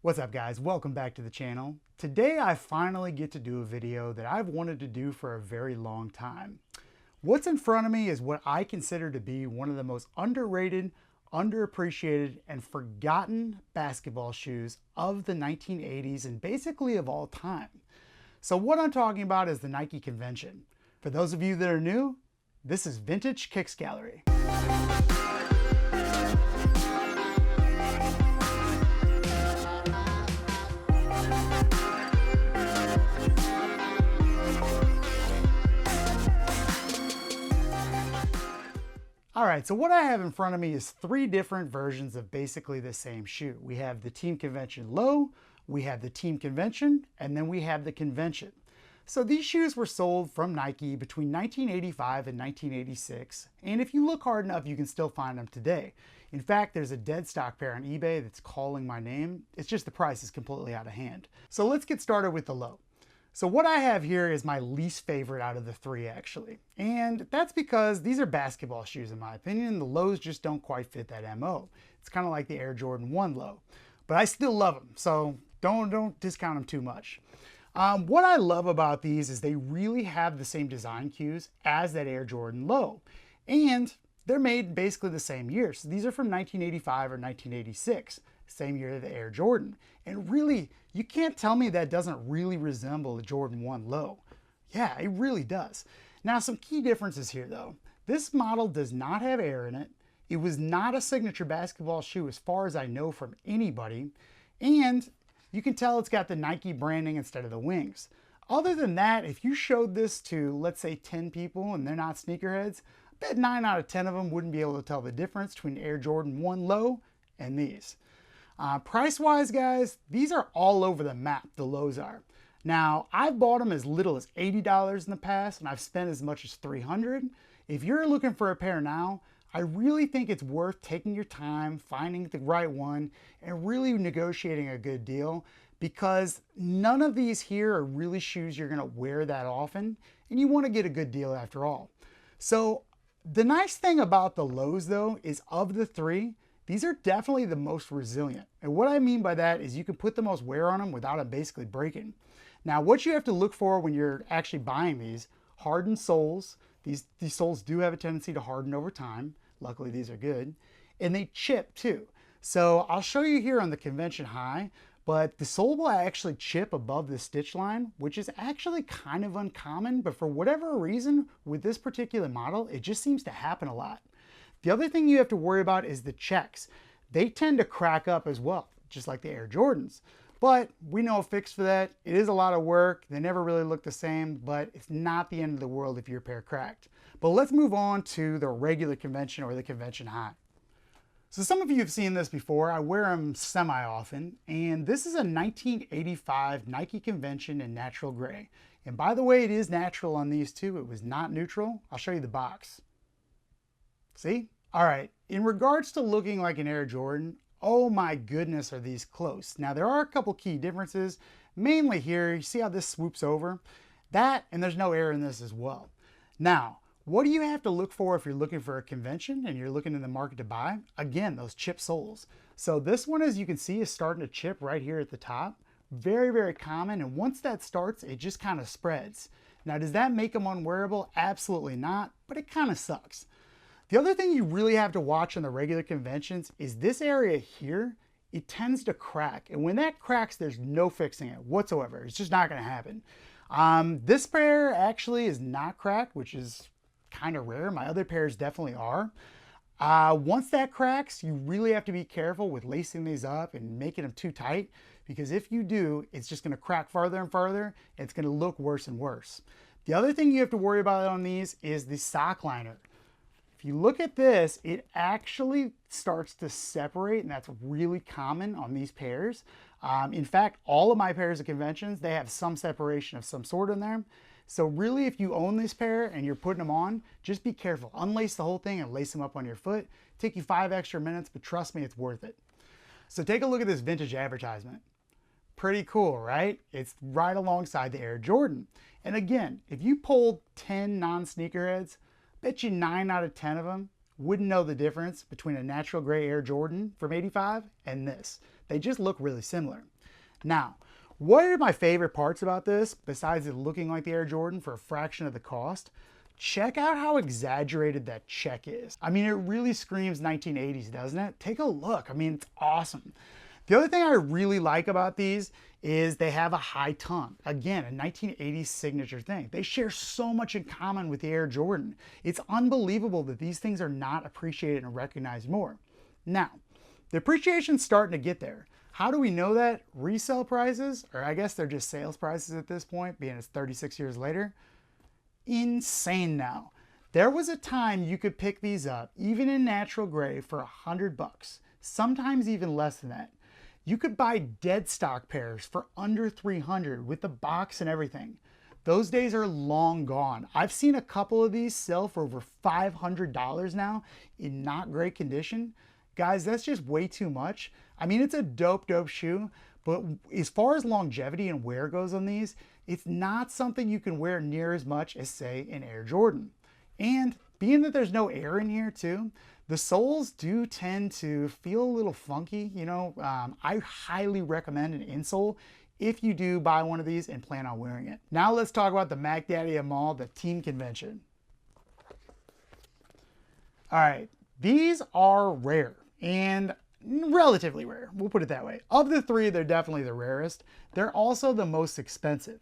What's up guys, welcome back to the channel. Today I finally get to do a video that I've wanted to do for a very long time. What's in front of me is what I consider to be one of the most underrated, underappreciated, and forgotten basketball shoes of the 1980s and basically of all time. So what I'm talking about is the Nike Convention. For those of you that are new, this is Vintage Kicks Gallery. All right, so what I have in front of me is three different versions of basically the same shoe. We have the Team Convention Low, we have the Team Convention, and then we have the Convention. So these shoes were sold from Nike between 1985 and 1986, and if you look hard enough, you can still find them today. In fact, there's a dead stock pair on eBay that's calling my name. It's just the price is completely out of hand. So let's get started with the Low. So what I have here is my least favorite out of the three actually. And that's because these are basketball shoes in my opinion. The Lows just don't quite fit that MO. It's kind of like the Air Jordan 1 Low. But I still love them, so don't discount them too much. What I love about these is they really have the same design cues as that Air Jordan Low. And they're made basically the same year. So these are from 1985 or 1986. Same year the Air Jordan. And really, you can't tell me that doesn't really resemble the Jordan 1 Low. Yeah, it really does. Now, some key differences here though. This model does not have air in it. It was not a signature basketball shoe as far as I know from anybody. And you can tell it's got the Nike branding instead of the wings. Other than that, if you showed this to, let's say 10 people and they're not sneakerheads, I bet 9 out of 10 of them wouldn't be able to tell the difference between Air Jordan 1 Low and these. Price-wise, guys, these are all over the map, the Lows are. Now, I've bought them as little as $80 in the past, and I've spent as much as $300. If you're looking for a pair now, I really think it's worth taking your time, finding the right one, and really negotiating a good deal, because none of these here are really shoes you're gonna wear that often, and you wanna get a good deal after all. So, the nice thing about the Lows though, is of the three, these are definitely the most resilient. And what I mean by that is you can put the most wear on them without them basically breaking. Now, what you have to look for when you're actually buying these, hardened soles. These soles do have a tendency to harden over time. Luckily, these are good. And they chip too. So I'll show you here on the Convention High, but the sole will actually chip above the stitch line, which is actually kind of uncommon, but for whatever reason, with this particular model, it just seems to happen a lot. The other thing you have to worry about is the checks. They tend to crack up as well, just like the Air Jordans. But we know a fix for that. It is a lot of work. They never really look the same, but it's not the end of the world if your pair cracked. But let's move on to the regular Convention or the Convention High. So some of you have seen this before. I wear them semi-often, and this is a 1985 Nike Convention in natural gray. And by the way, it is natural on these too. It was not neutral. I'll show you the box. See? All right, in regards to looking like an Air Jordan, oh my goodness are these close. Now there are a couple key differences, mainly here, you see how this swoops over? That, and there's no air in this as well. Now, what do you have to look for if you're looking for a convention and you're looking in the market to buy? Again, those chip soles. So this one, as you can see, is starting to chip right here at the top. Very, very common, and once that starts, it just kind of spreads. Now, does that make them unwearable? Absolutely not, but it kind of sucks. The other thing you really have to watch in the regular conventions is this area here, it tends to crack. And when that cracks, there's no fixing it whatsoever. It's just not gonna happen. This pair actually is not cracked, which is kind of rare. My other pairs definitely are. Once that cracks, you really have to be careful with lacing these up and making them too tight, because if you do, it's just gonna crack farther and farther, and it's gonna look worse and worse. The other thing you have to worry about on these is the sock liner. If you look at this, it actually starts to separate, and that's really common on these pairs. In fact, all of my pairs of Conventions, they have some separation of some sort in there. So really, if you own this pair and you're putting them on, just be careful. Unlace the whole thing and lace them up on your foot. Take you 5 extra minutes, but trust me, it's worth it. So take a look at this vintage advertisement. Pretty cool, right? It's right alongside the Air Jordan. And again, if you polled 10 non-sneakerheads, bet you 9 out of 10 of them wouldn't know the difference between a natural gray Air Jordan from '85 and this. They just look really similar. Now, what are my favorite parts about this, besides it looking like the Air Jordan for a fraction of the cost? Check out how exaggerated that check is. I mean, it really screams 1980s, doesn't it? Take a look. I mean, it's awesome. The other thing I really like about these is they have a high tongue. Again, a 1980s signature thing. They share so much in common with the Air Jordan. It's unbelievable that these things are not appreciated and recognized more. Now, the appreciation's starting to get there. How do we know that? Resale prices, or I guess they're just sales prices at this point, being it's 36 years later, insane now. There was a time you could pick these up, even in natural gray, for $100, sometimes even less than that. You could buy dead stock pairs for under $300 with the box and everything. Those days are long gone. I've seen a couple of these sell for over $500 now in not great condition. Guys, that's just way too much. I mean, it's a dope shoe, but as far as longevity and wear goes on these, it's not something you can wear near as much as, say, an Air Jordan. And being that there's no air in here too, the soles do tend to feel a little funky. You know, I highly recommend an insole if you do buy one of these and plan on wearing it. Now let's talk about the Mac Daddy Amal, the Team Convention. All right, these are rare and relatively rare, we'll put it that way. Of the three, they're definitely the rarest. They're also the most expensive.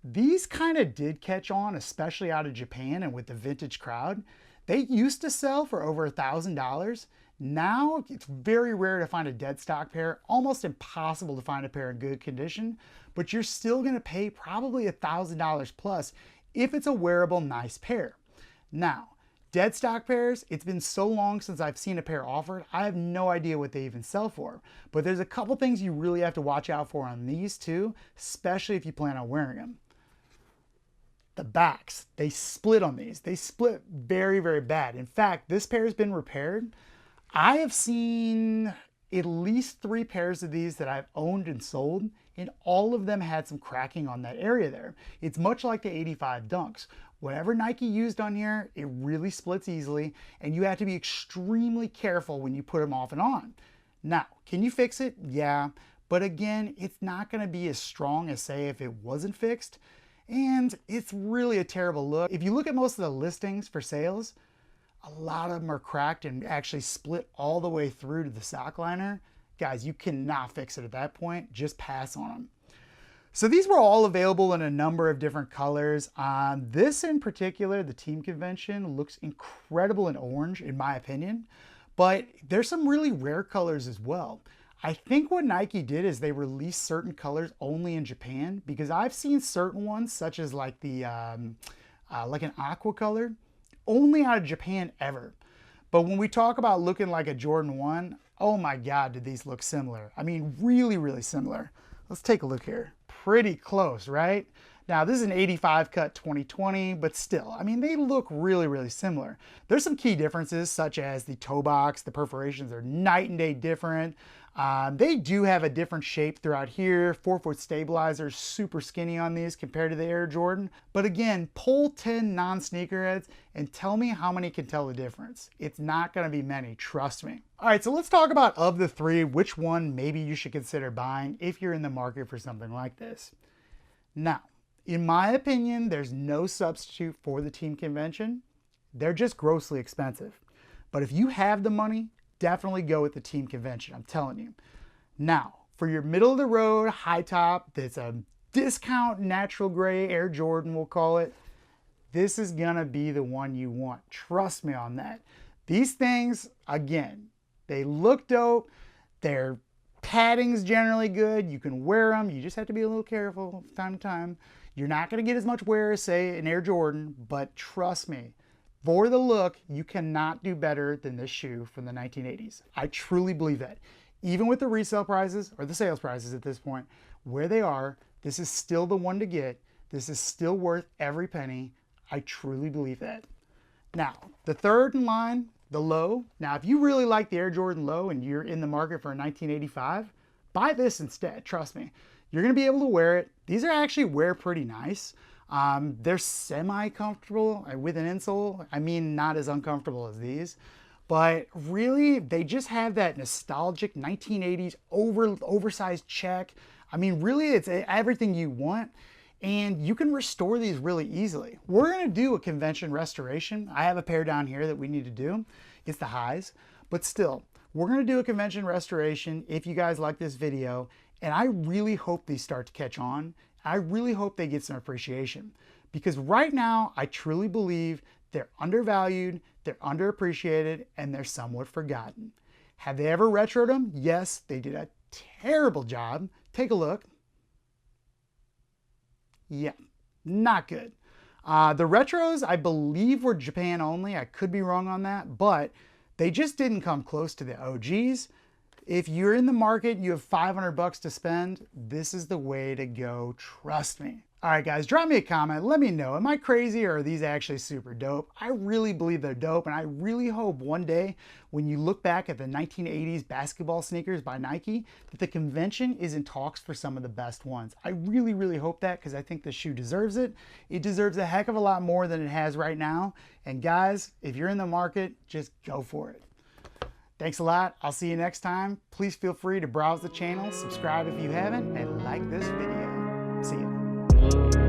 These kind of did catch on, especially out of Japan and with the vintage crowd. They used to sell for over $1,000. Now it's very rare to find a dead stock pair, almost impossible to find a pair in good condition, but you're still gonna pay probably $1,000 plus if it's a wearable, nice pair. Now, dead stock pairs, it's been so long since I've seen a pair offered, I have no idea what they even sell for. But there's a couple things you really have to watch out for on these too, especially if you plan on wearing them. The backs, they split on these. They split very, very bad. In fact, this pair has been repaired. I have seen at least 3 pairs of these that I've owned and sold, and all of them had some cracking on that area there. It's much like the 85 Dunks. Whatever Nike used on here, it really splits easily, and you have to be extremely careful when you put them off and on. Now, can you fix it? Yeah, but again, it's not gonna be as strong as, say, if it wasn't fixed, and it's really a terrible look. If you look at most of the listings for sales, a lot of them are cracked and actually split all the way through to the sock liner. Guys, you cannot fix it at that point, just pass on them. So these were all available in a number of different colors. This in particular, the Team Convention, looks incredible in orange, in my opinion, but there's some really rare colors as well. I think what Nike did is they released certain colors only in Japan, because I've seen certain ones, such as like the like an aqua color, only out of Japan ever. But when we talk about looking like a Jordan 1, oh my God, did these look similar. I mean, really, really similar. Let's take a look here. Pretty close, right? Now, this is an 85 cut 2020, but still, I mean, they look really, really similar. There's some key differences, such as the toe box, the perforations are night and day different. They do have a different shape throughout here. 4-foot stabilizers, super skinny on these compared to the Air Jordan. But again, poll 10 non-sneakerheads and tell me how many can tell the difference. It's not gonna be many, trust me. All right, so let's talk about, of the three, which one maybe you should consider buying if you're in the market for something like this. Now, in my opinion, there's no substitute for the Team Convention. They're just grossly expensive. But if you have the money, definitely go with the Team Convention, I'm telling you. Now, for your middle of the road, high top, that's a discount natural gray Air Jordan, we'll call it, this is gonna be the one you want. Trust me on that. These things, again, they look dope. Their padding's generally good. You can wear them. You just have to be a little careful from time to time. You're not gonna get as much wear as, say, an Air Jordan, but trust me, for the look, you cannot do better than this shoe from the 1980s. I truly believe that. Even with the resale prices, or the sales prices at this point, where they are, this is still the one to get. This is still worth every penny. I truly believe that. Now, the third in line, the Low. Now, if you really like the Air Jordan Low and you're in the market for a 1985, buy this instead, trust me. You're gonna be able to wear it. These are actually wear pretty nice. They're semi-comfortable with an insole. I mean, not as uncomfortable as these, But really, they just have that nostalgic 1980s oversized check. I mean, really, it's everything you want. And you can restore these really easily. We're gonna do a convention restoration. I have a pair down here that we need to do. It's the highs, but still, we're gonna do a convention restoration if you guys like this video. And I really hope these start to catch on. I really hope they get some appreciation, because right now, I truly believe they're undervalued, they're underappreciated, and they're somewhat forgotten. Have they ever retroed them? Yes, they did a terrible job. Take a look. Yeah, not good. The retros, I believe, were Japan only. I could be wrong on that, but they just didn't come close to the OGs. If you're in the market, you have $500 to spend, this is the way to go, trust me. All right, guys, drop me a comment. Let me know, am I crazy or are these actually super dope? I really believe they're dope, and I really hope one day when you look back at the 1980s basketball sneakers by Nike, that the convention is in talks for some of the best ones. I really, really hope that, because I think the shoe deserves it. It deserves a heck of a lot more than it has right now. And guys, if you're in the market, just go for it. Thanks a lot. I'll see you next time. Please feel free to browse the channel, subscribe if you haven't, and like this video. See ya.